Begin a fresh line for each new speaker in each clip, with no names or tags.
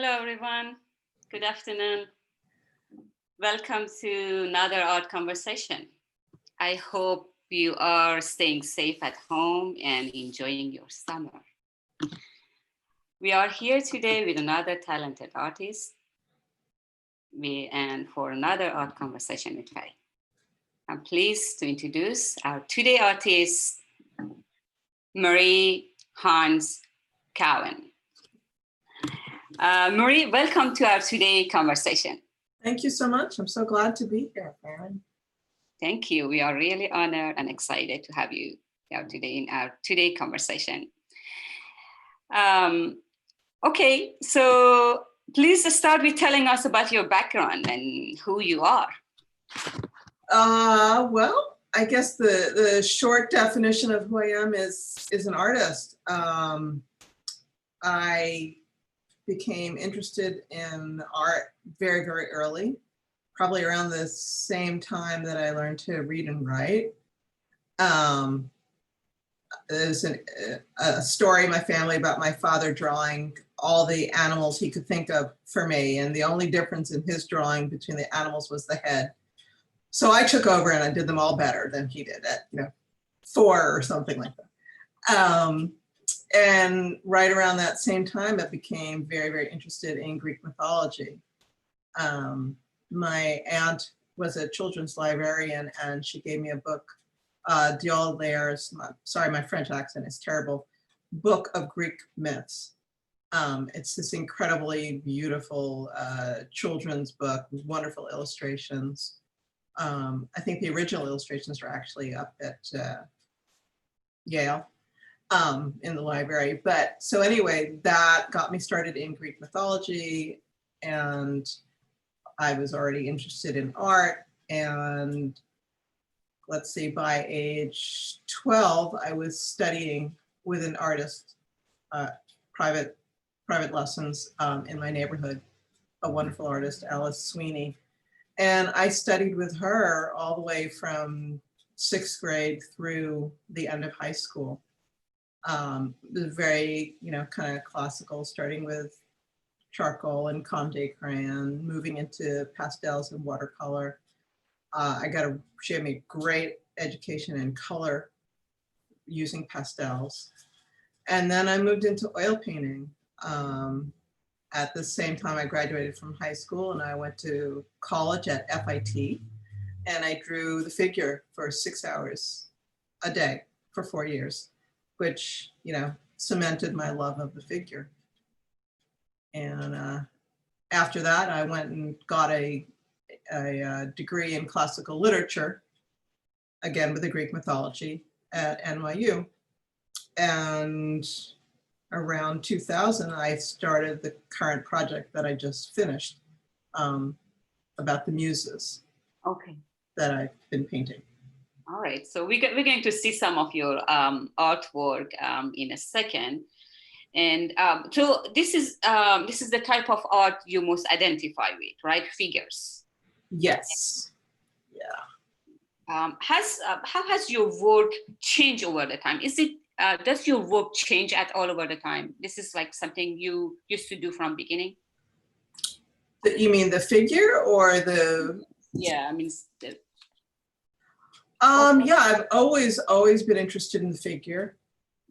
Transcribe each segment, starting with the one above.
Hello, everyone. Good afternoon. Welcome to another art conversation. I hope you are staying safe at home and enjoying your summer. We are here today with another talented artist and for another art conversation with Farrin. I'm pleased to introduce our today artist, Marie Hines Cowan. Marie, welcome to our today conversation.
Thank you so much. I'm so glad to be here, Farrin.
Thank you. We are really honored and excited to have you here today in our today conversation. Okay, so please start with telling us about your background and who you are.
Well, I guess the short definition of who I am is an artist. I became interested in art very, very early, probably around the same time that I learned to read and write. There's a story in my family about my father drawing all the animals he could think of for me, and the only difference in his drawing between the animals was the head. So I took over and I did them all better than he did at 4 or something like that. And right around that same time, I became very, very interested in Greek mythology. My aunt was a children's librarian, and she gave me a book, Diolaire's, sorry, my French accent is terrible, book of Greek myths. It's this incredibly beautiful children's book with wonderful illustrations. I think the original illustrations are actually up at Yale. In the library. But so anyway, that got me started in Greek mythology, and I was already interested in art. And let's see, by age 12, I was studying with an artist, private lessons in my neighborhood, a wonderful artist, Alice Sweeney. And I studied with her all the way from 6th grade through the end of high school. Very, kind of classical, starting with charcoal and Conde crayon, moving into pastels and watercolor. She gave me a great education in color using pastels. And then I moved into oil painting. At the same time, I graduated from high school and I went to college at FIT, and I drew the figure for 6 hours a day for 4 years. Which, cemented my love of the figure. And after that, I went and got a degree in classical literature, again with the Greek mythology at NYU. And around 2000, I started the current project that I just finished about the muses.
Okay.
That I've been painting.
All right, so we're going to see some of your artwork in a second, and so this is the type of art you most identify with, right? Figures.
Yes. Yeah.
How has your work changed over the time? Does your work change at all over the time? This is like something you used to do from beginning.
You mean the figure or the?
Yeah, I mean.
Yeah, I've always been interested in the figure.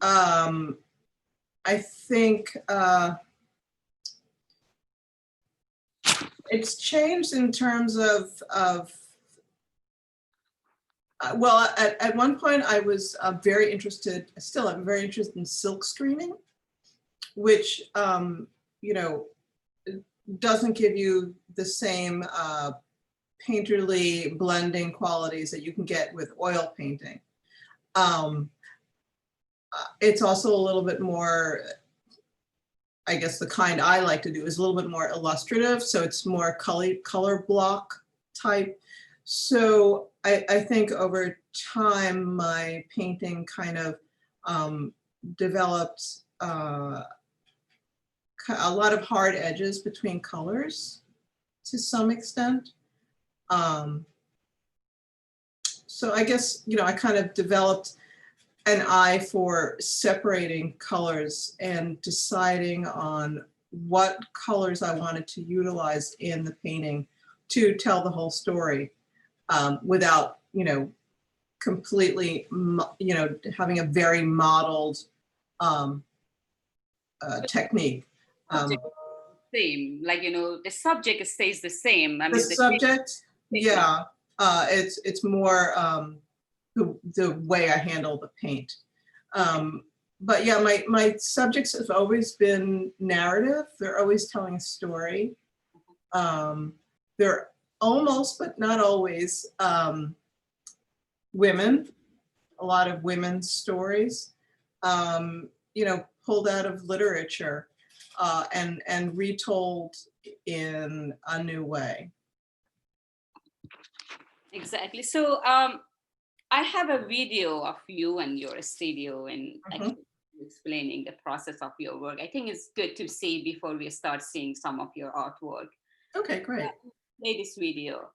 I think it's changed in terms of well, at one point I was very interested, still I'm very interested in silk screening, which, doesn't give you the same painterly blending qualities that you can get with oil painting. It's also a little bit more, I guess the kind I like to do is a little bit more illustrative, so it's more color block type. So I think over time my painting kind of developed a lot of hard edges between colors to some extent. So I guess, I kind of developed an eye for separating colors and deciding on what colors I wanted to utilize in the painting to tell the whole story, without, completely, having a very modeled technique.
Same, like, the subject stays the same. I
The
mean,
subject, yeah, it's more the way I handle the paint. But yeah, my subjects have always been narrative. They're always telling a story. They're almost, but not always, women, a lot of women's stories, pulled out of literature, and retold in a new way.
Exactly. So I have a video of you and your studio and actually explaining the process of your work. I think it's good to see before we start seeing some of your artwork.
Okay, great.
Play this video,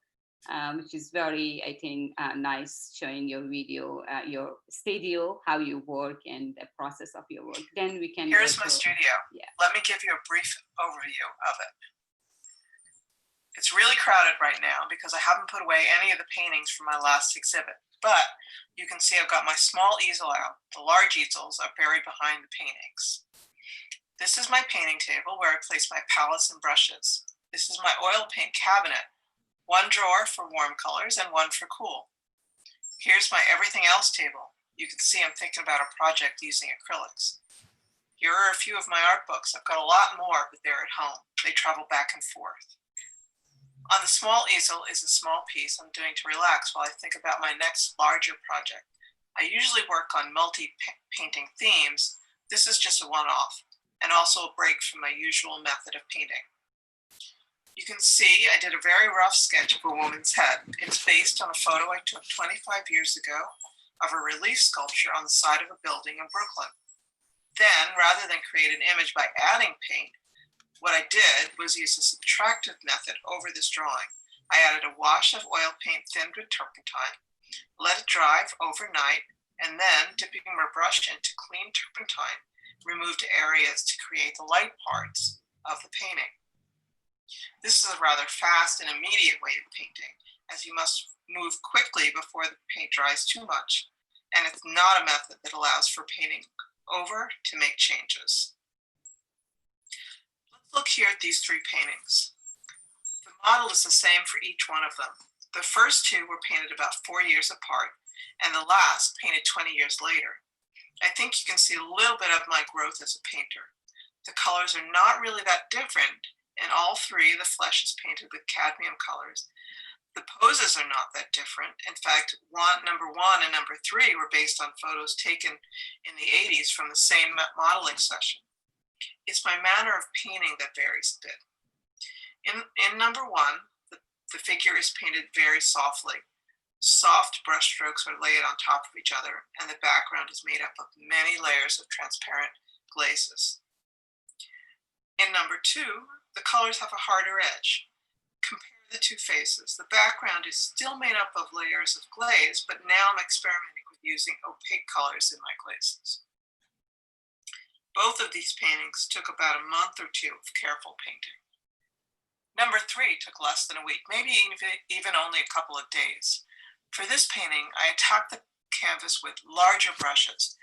which is very, I think, nice, showing your video, your studio, how you work, and the process of your work. Then we can.
Here's my studio. Yeah. Let me give you a brief overview of it. It's really crowded right now because I haven't put away any of the paintings from my last exhibit. But you can see I've got my small easel out. The large easels are buried behind the paintings. This is my painting table where I place my palettes and brushes. This is my oil paint cabinet. One drawer for warm colors and one for cool. Here's my everything else table. You can see I'm thinking about a project using acrylics. Here are a few of my art books. I've got a lot more, but they're at home. They travel back and forth. On the small easel is a small piece I'm doing to relax while I think about my next larger project. I usually work on multi-painting themes. This is just a one-off, and also a break from my usual method of painting. You can see I did a very rough sketch of a woman's head. It's based on a photo I took 25 years ago of a relief sculpture on the side of a building in Brooklyn. Then, rather than create an image by adding paint, what I did was use a subtractive method over this drawing. I added a wash of oil paint thinned with turpentine, let it dry overnight, and then, dipping my brush into clean turpentine, removed areas to create the light parts of the painting. This is a rather fast and immediate way of painting, as you must move quickly before the paint dries too much, and it's not a method that allows for painting over to make changes. Look here at these three paintings. The model is the same for each one of them. The first two were painted about 4 years apart, and the last painted 20 years later. I think you can see a little bit of my growth as a painter. The colors are not really that different. In all three, the flesh is painted with cadmium colors. The poses are not that different. In fact, number 1 and number 3 were based on photos taken in the 80s from the same modeling session. It's my manner of painting that varies a bit. In number 1, the figure is painted very softly. Soft brush strokes are laid on top of each other, and the background is made up of many layers of transparent glazes. In number 2, the colors have a harder edge. Compare the two faces. The background is still made up of layers of glaze, but now I'm experimenting with using opaque colors in my glazes. Both of these paintings took about a month or 2 of careful painting. Number 3 took less than a week, maybe even only a couple of days. For this painting, I attacked the canvas with larger brushes,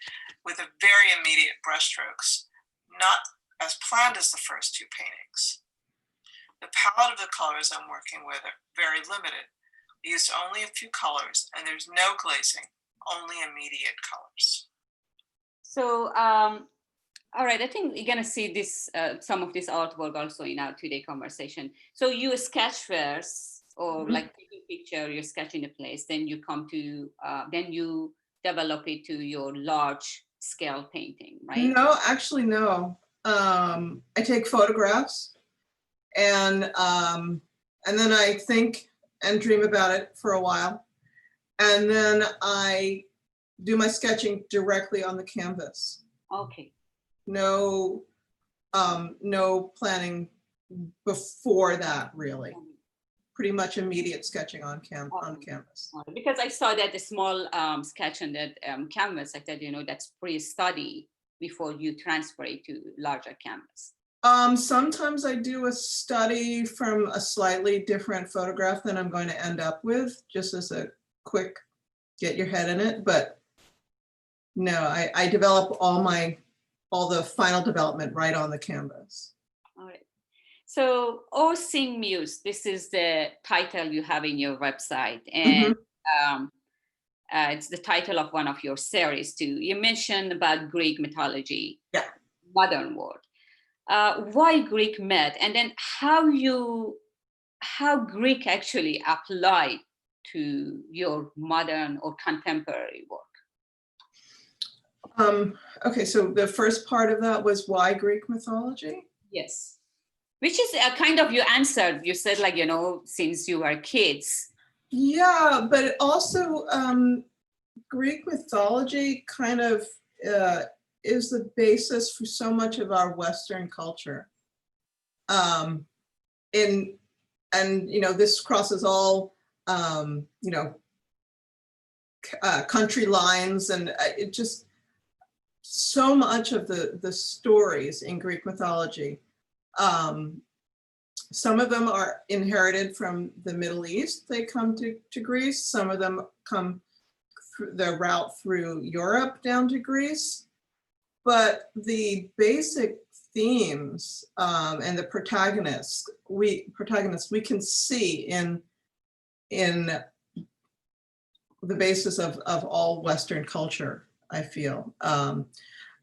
with a very immediate brush strokes, not as planned as the first 2 paintings. The palette of the colors I'm working with are very limited. I used only a few colors, and there's no glazing, only immediate colors.
So, all right, I think you're gonna see this, some of this artwork also in our today conversation. So you sketch first, or like taking a picture, you're sketching a place, then you come to, then you develop it to your large scale painting, right?
No, actually, no. I take photographs, and then I think and dream about it for a while, and then I do my sketching directly on the canvas.
Okay.
No planning before that, really. Pretty much immediate sketching on canvas.
Because I saw that the small sketch on that canvas, I thought, that's pre-study before you transfer it to larger canvas.
Sometimes I do a study from a slightly different photograph than I'm going to end up with, just as a quick get your head in it. But no, I develop all the final development right on the canvas.
All right. So, O Sing Muse, this is the title you have in your website, and it's the title of one of your series too. You mentioned about Greek mythology,
Yeah.
modern world. Why Greek myth, and then how Greek actually applied to your modern or contemporary work?
Okay, so the first part of that was why Greek mythology?
Yes. Which is a kind of, you answered, you said like, since you were kids.
Yeah, but also Greek mythology kind of is the basis for so much of our Western culture. This crosses all, country lines, and it just, so much of the stories in Greek mythology, some of them are inherited from the Middle East. They come to Greece. Some of them come the route through Europe down to Greece. But the basic themes and the protagonists we can see in the basis of all Western culture, I feel.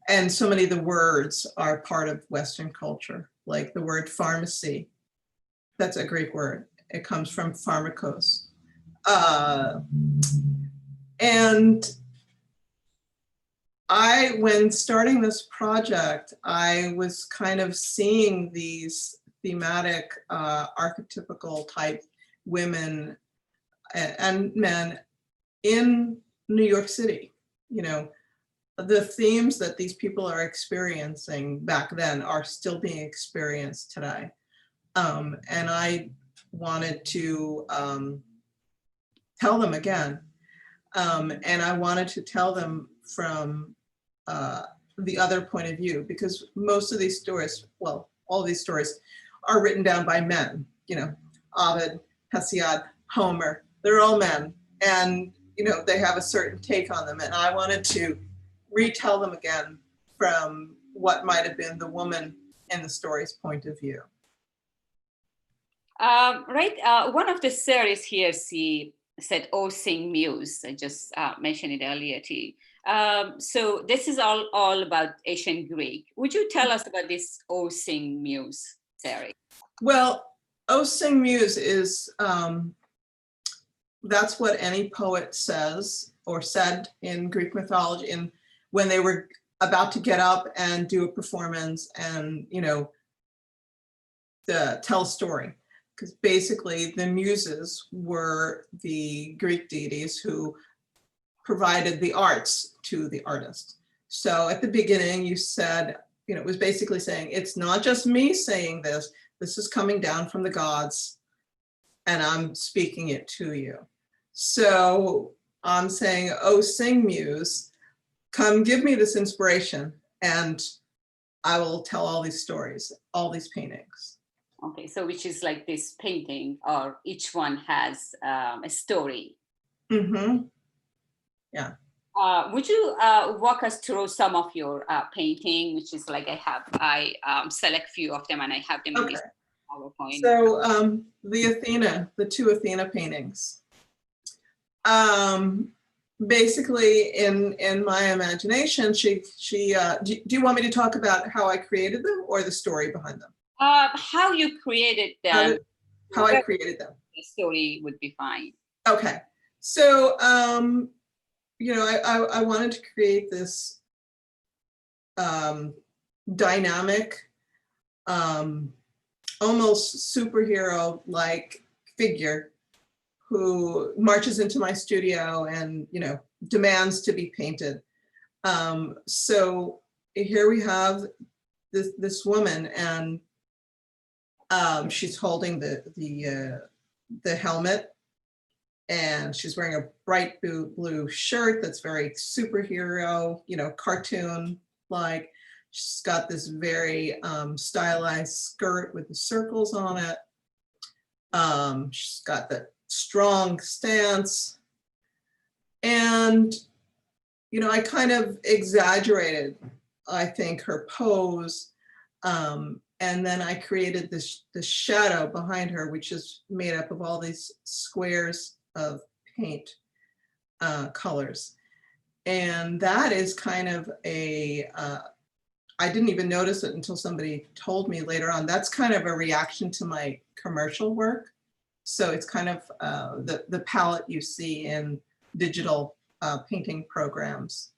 And so many of the words are part of Western culture, like the word pharmacy. That's a Greek word. It comes from pharmakos. And when starting this project, I was kind of seeing these thematic, archetypical type women and men in New York City. The themes that these people are experiencing back then are still being experienced today. And I wanted to tell them again. And I wanted to tell them from the other point of view, because most of these stories, well, all these stories are written down by men, Ovid, Hesiod, Homer, they're all men. And, they have a certain take on them. And I wanted to retell them again from what might have been the woman in the story's point of view.
Right. One of the series here, she said, "O Sing Muse." I just mentioned it earlier to you. So this is all about ancient Greek. Would you tell us about this O Sing Muse series?
Well, O Sing Muse is, that's what any poet says or said in Greek mythology, and when they were about to get up and do a performance and, tell a story. Because basically the muses were the Greek deities who provided the arts to the artist. So at the beginning you said, it was basically saying, it's not just me saying this is coming down from the gods and I'm speaking it to you. So I'm saying, oh, sing muse, come give me this inspiration and I will tell all these stories, all these paintings.
Okay, so which is like this painting, or each one has a story.
Mm-hmm. Yeah.
Would you walk us through some of your painting, which is like I select few of them and I have them in this PowerPoint.
So the two Athena paintings. Basically, in my imagination, she do you want me to talk about how I created them or the story behind them?
How you created them.
How I created them.
The story would be fine.
Okay, so I wanted to create this dynamic, almost superhero-like figure who marches into my studio and demands to be painted. So here we have this woman, and she's holding the helmet, and she's wearing a bright blue shirt that's very superhero, cartoon like. She's got this very stylized skirt with the circles on it. She's got the strong stance. And, you know, I kind of exaggerated, I think, her pose. And then I created this shadow behind her, which is made up of all these squares of paint colors. And that is kind of a, I didn't even notice it until somebody told me later on. That's kind of a reaction to my commercial work. So it's kind of the palette you see in digital painting programs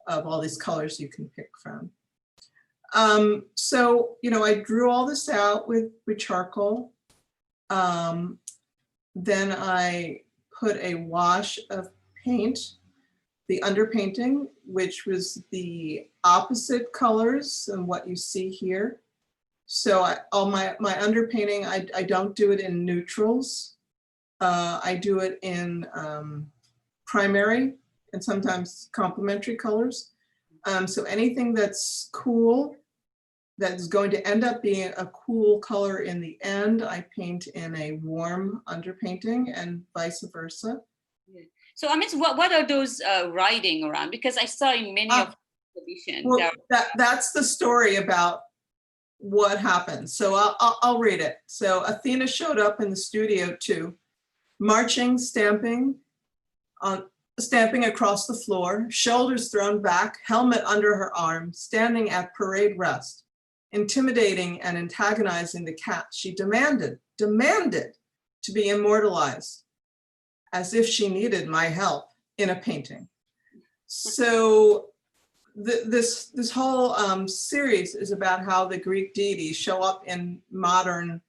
of all these colors you can pick from. So, you know, I drew all this out with charcoal. Then I put a wash of paint, the underpainting, which was the opposite colors and what you see here. So all my underpainting, I don't do it in neutrals. I do it in primary and sometimes complementary colors. So anything that's cool, that's going to end up being a cool color in the end, I paint in a warm underpainting and vice versa.
Yeah. So I mean, what are those writing around? Because I saw in many of the exhibitions.
Well, that's the story about what happened. So I'll read it. So Athena showed up in the studio too, marching, stamping across the floor, shoulders thrown back, helmet under her arm, standing at parade rest, intimidating and antagonizing the cat. She demanded to be immortalized, as if she needed my help in a painting. So this whole series is about how the Greek deities show up in modern,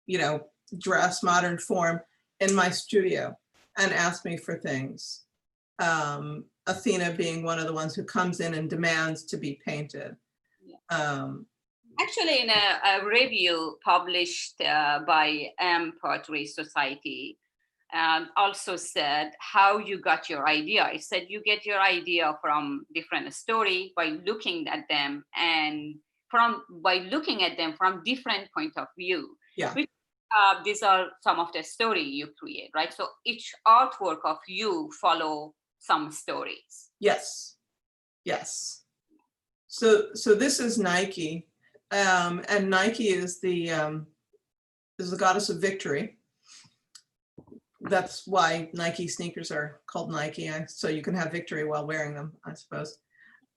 you know, dress, modern form in my studio and ask me for things. Athena being one of the ones who comes in and demands to be painted.
Actually, in a review published by Poetry Society, also said how you got your idea. It said you get your idea from different story by looking at them and by looking at them from different point of view.
Yeah.
Which, these are some of the story you create, right? So each artwork of you follow some stories.
Yes. Yes. So this is Nike, and Nike is the goddess of victory. That's why Nike sneakers are called Nike, so you can have victory while wearing them, I suppose.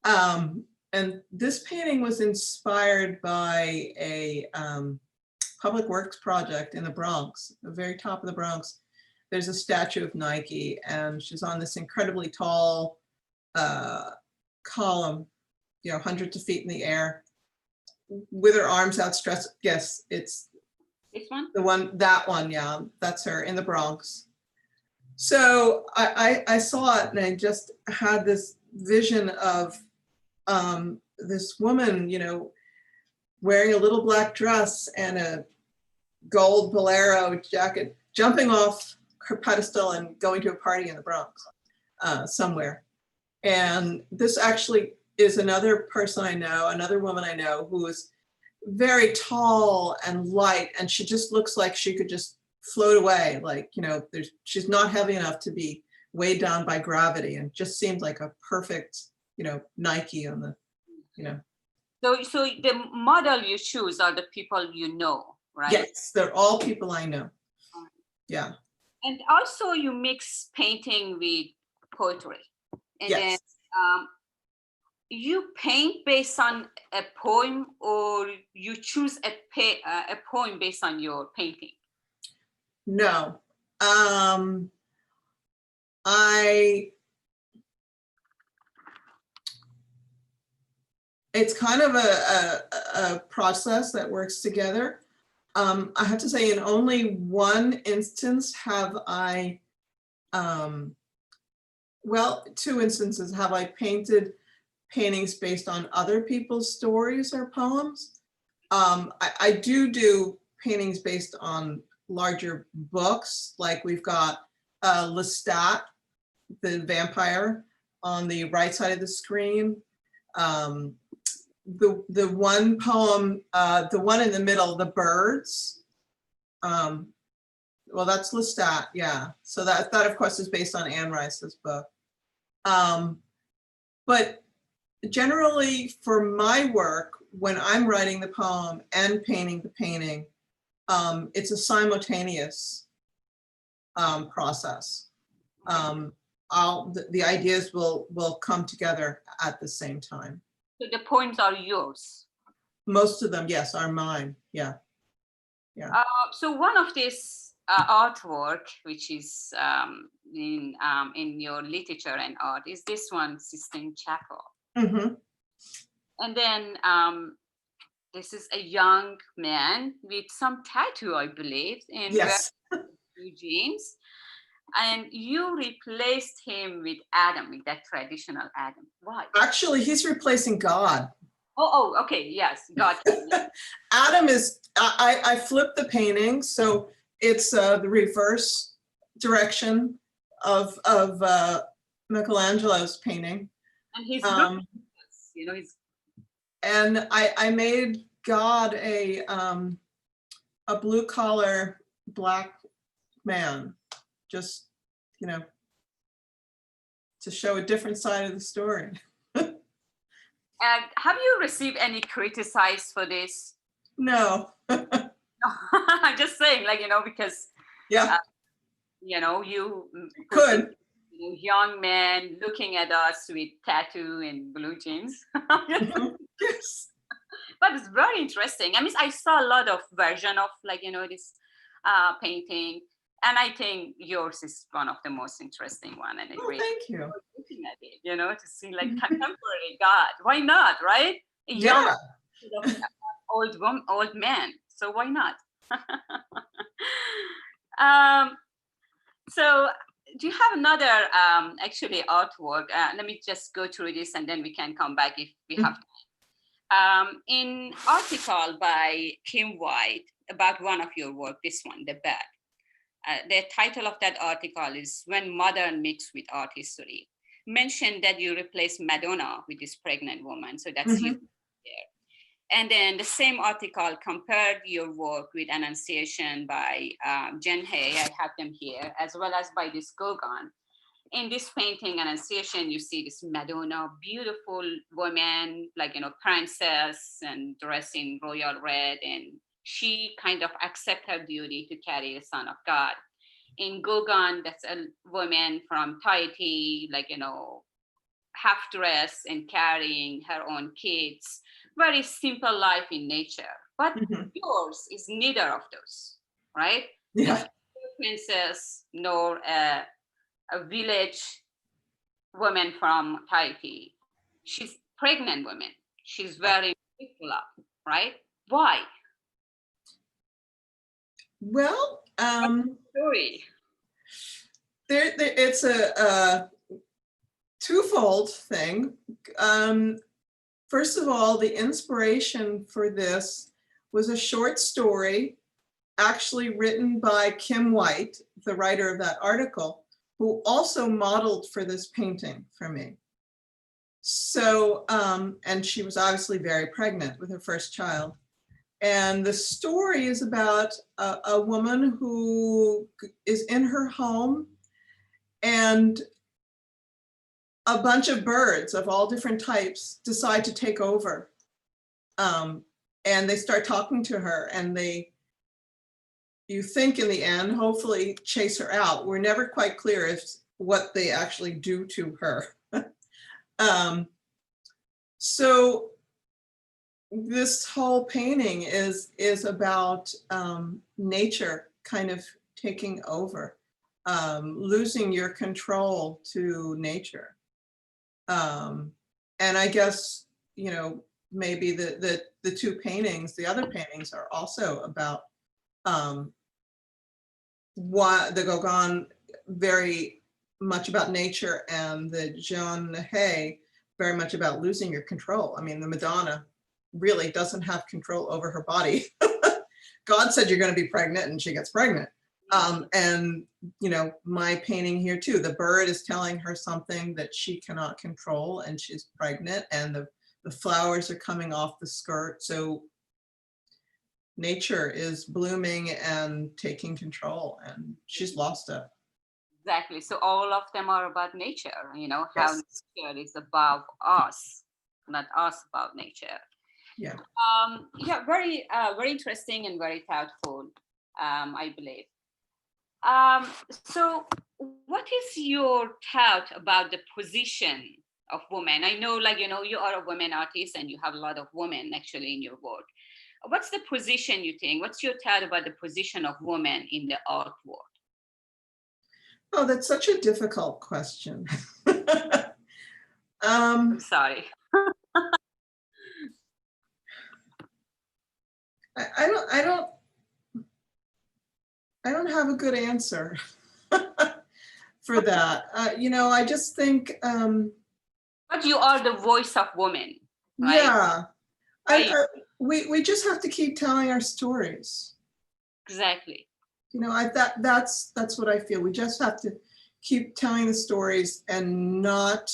And this painting was inspired by a public works project in the Bronx, the very top of the Bronx. There's a statue of Nike, and she's on this incredibly tall column, you know, hundreds of feet in the air, with her arms outstretched. Yes, it's
this one?
that one, yeah, that's her in the Bronx. So I saw it and I just had this vision of this woman, you know, wearing a little black dress and a gold bolero jacket, jumping off her pedestal and going to a party in the Bronx somewhere. And this actually is another person I know, another woman I know who is very tall and light, and she just looks like she could just float away, like, you know, she's not heavy enough to be weighed down by gravity, and just seemed like a perfect, you know, Nike on the, you know.
So the model you choose are the people you know, right?
Yes, they're all people I know. Yeah.
And also you mix painting with poetry. And
yes.
Then you paint based on a poem, or you choose a poem based on your painting?
No. It's kind of a process that works together. I have to say, in only one instance have I, well, two instances have I painted paintings based on other people's stories or poems. I do paintings based on larger books, like we've got Lestat, the vampire, on the right side of the screen. the one poem, the one in the middle, the birds. Well, that's Lestat, yeah. So that of course is based on Anne Rice's book. But generally for my work, when I'm writing the poem and painting the painting, it's a simultaneous process. The ideas will come together at the same time.
So the poems are yours.
Most of them, yes, are mine. Yeah.
So one of these artwork, which is in your literature and art, is this one, Sistine Chapel.
Mm-hmm.
And then this is a young man with some tattoo, I believe, in
Yes.
blue jeans. And you replaced him with Adam, with that traditional Adam. Why?
Actually, he's replacing God.
Oh, okay, yes, God.
Adam is, I flipped the painting, so it's the reverse direction of Michelangelo's painting.
And he's looking, you know, he's.
And I made God a blue collar black man, just, you know, to show a different side of the story.
And have you received any criticism for this?
No.
I'm just saying, like, you know, because
Yeah.
you know, you
Could.
Young man looking at us with tattoo and blue jeans.
Yes.
But it's very interesting. I mean, I saw a lot of version of, like, you know, this painting, and I think yours is one of the most interesting one. And
Oh, thank you.
looking at it, you know, to see like contemporary God. Why not, right? A young,
Yeah.
old man. So why not? So do you have another actually artwork? Let me just go through this and then we can come back if we have time. In article by Kim White about one of your work, this one, The Bed. The title of that article is When Modern Mixed with Art History. Mentioned that you replaced Madonna with this pregnant woman. So that's you there. And then the same article compared your work with Annunciation by Jen Hay, I have them here, as well as by this Gauguin. In this painting, Annunciation, you see this Madonna, beautiful woman, like, you know, princess and dressed in royal red. And she kind of accepts her duty to carry the Son of God. In Gauguin, that's a woman from Tahiti, like, you know, half dressed and carrying her own kids. Very simple life in nature. But yours is neither of those, right?
Yeah.
It's no princess nor a village woman from Tahiti. She's pregnant woman. She's wearing flip-flop, right? Why?
Well,
Story.
it's a twofold thing. First of all, the inspiration for this was a short story actually written by Kim White, the writer of that article, who also modeled for this painting for me. So, and she was obviously very pregnant with her first child. And the story is about a woman who is in her home and a bunch of birds of all different types decide to take over. And they start talking to her and you think in the end, hopefully chase her out. We're never quite clear as what they actually do to her. So this whole painting is about nature kind of taking over, losing your control to nature. And I guess, you know, maybe the two paintings, the other paintings are also about what the Gauguin very much about nature and the Jean Hay very much about losing your control. I mean, the Madonna really doesn't have control over her body. God said you're going to be pregnant and she gets pregnant. And, you know, my painting here too, the bird is telling her something that she cannot control and she's pregnant and the The flowers are coming off the skirt. So nature is blooming and taking control, and she's lost it.
Exactly. So all of them are about nature, how
Yes.
nature is above us, not us above nature.
Yeah.
Yeah, very interesting and very thoughtful, I believe. So what is your thought about the position of women? I know, you are a women artist and you have a lot of women actually in your work. What's the position you think? What's your thought about the position of women in the art world?
Oh, that's such a difficult question.
I'm sorry.
I don't have a good answer for that. I just think,
But you are the voice of women, right?
yeah, we just have to keep telling our stories.
Exactly.
That's what I feel. We just have to keep telling the stories and not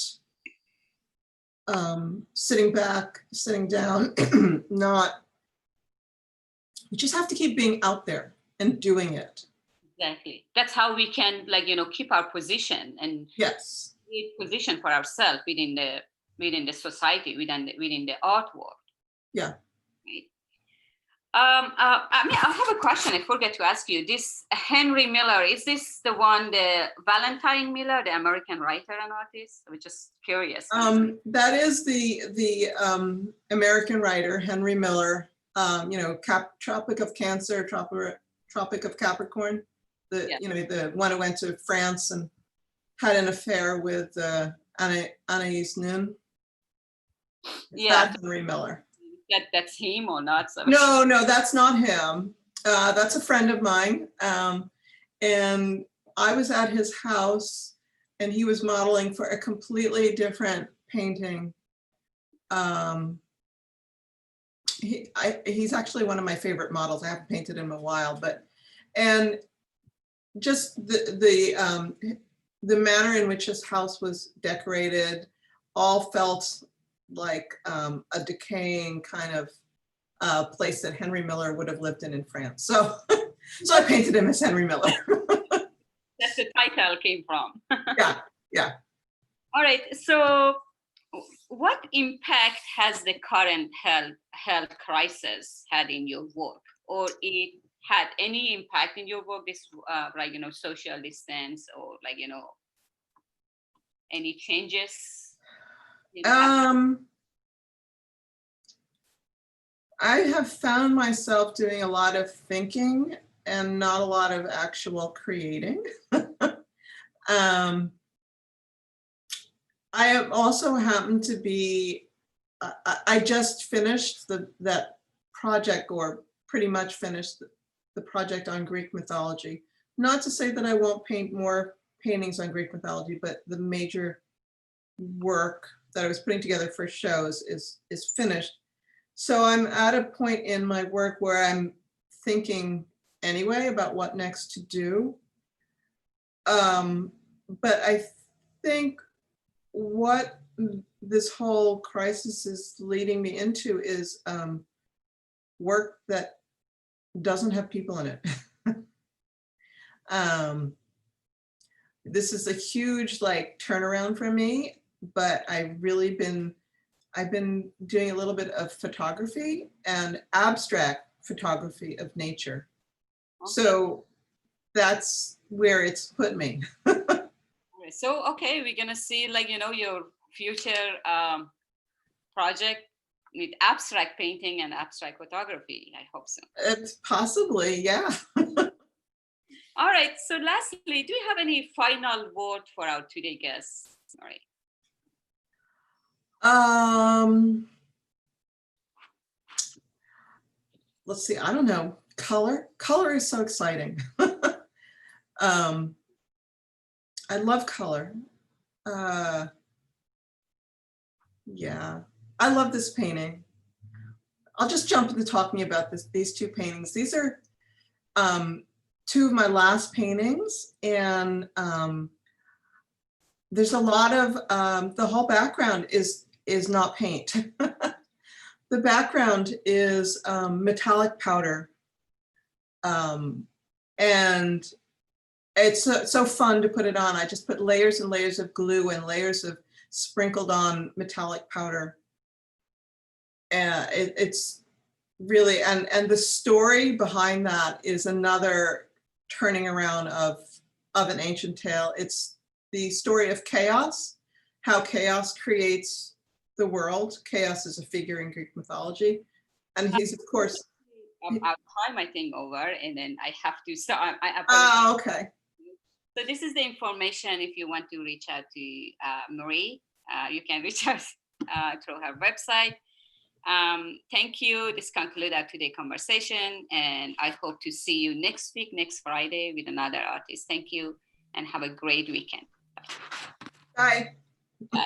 sitting back, sitting down, we just have to keep being out there and doing it.
Exactly. That's how we can, keep our position and
Yes.
create position for ourselves within the society, within the art world.
Yeah.
Right. I have a question. I forgot to ask you. This Henry Miller, is this the one, the Valentine Miller, the American writer and artist? I was just curious.
That is the American writer Henry Miller. Tropic of Cancer, Tropic of Capricorn. The one who went to France and had an affair with Anais Nin.
Yeah,
Henry Miller.
That's him or not? So.
No, that's not him. That's a friend of mine. And I was at his house and he was modeling for a completely different painting. He's actually one of my favorite models. I haven't painted him in a while, and just the manner in which his house was decorated all felt like a decaying kind of place that Henry Miller would have lived in France. So I painted him as Henry Miller.
That's the title came from.
Yeah.
All right. So what impact has the current health crisis had in your work, or it had any impact in your work? This, social distance, or any changes?
I have found myself doing a lot of thinking and not a lot of actual creating. I have also happened to be, I just finished that project, or pretty much finished the project on Greek mythology. Not to say that I won't paint more paintings on Greek mythology, but the major work that I was putting together for shows is finished. So I'm at a point in my work where I'm thinking anyway about what next to do. But I think what this whole crisis is leading me into is work that doesn't have people in it. This is a huge turnaround for me, but I've been doing a little bit of photography and abstract photography of nature. Okay. So that's where it's put me.
So, okay, we're gonna see your future project with abstract painting and abstract photography. I hope so.
It's possibly, yeah.
All right, so lastly, do you have any final word for our today guests? All right.
Let's see, I don't know. Color is so exciting. I love color. Yeah, I love this painting. I'll just jump into talking about these two paintings. These are two of my last paintings, and there's a lot of the whole background is is not paint. The background is metallic powder. And it's so fun to put it on. I just put layers and layers of glue and layers of sprinkled on metallic powder. And it's really, and the story behind that is another turning around of an ancient tale. It's the story of chaos, how chaos creates the world. Chaos is a figure in Greek mythology. And he's, of course,
I'll try my thing over and then I have to start.
oh, okay.
So this is the information if you want to reach out to Marie. You can reach out through her website. Thank you. This concludes our today conversation, and I hope to see you next week, next Friday, with another artist. Thank you, and have a great weekend.
Bye.
Bye.